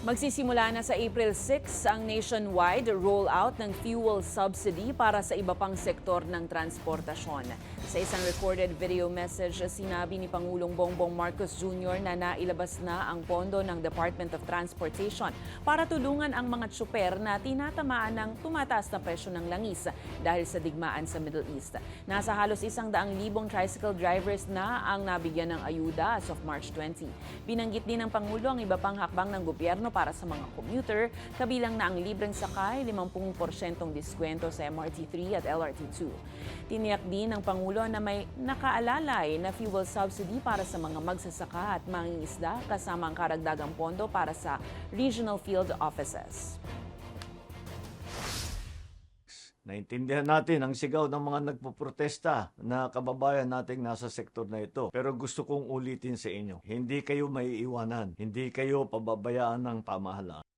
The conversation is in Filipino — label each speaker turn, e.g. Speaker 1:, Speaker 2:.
Speaker 1: Magsisimula na sa April 6 ang nationwide rollout ng fuel subsidy para sa iba pang sektor ng transportasyon. Sa isang recorded video message, sinabi ni Pangulong Bongbong Marcos Jr. na nailabas na ang pondo ng Department of Transportation para tulungan ang mga tsuper na tinatamaan ng tumataas na presyo ng langis dahil sa digmaan sa Middle East. Nasa halos 100,000 tricycle drivers na ang nabigyan ng ayuda as of March 20. Binanggit din ng Pangulo ang iba pang hakbang ng gobyerno para sa mga commuter, kabilang na ang libreng sakay, 50% diskwento sa MRT3 at LRT2. Tiniyak din ng Pangulo na may nakaalalay na fuel subsidy para sa mga magsasaka at mangingisda kasama ang karagdagang pondo para sa regional field offices.
Speaker 2: Naintindihan natin ang sigaw ng mga nagpoprotesta na kababayan nating nasa sektor na ito. Pero gusto kong ulitin sa inyo, hindi kayo maiiwanan, hindi kayo pababayaan ng pamahalaan.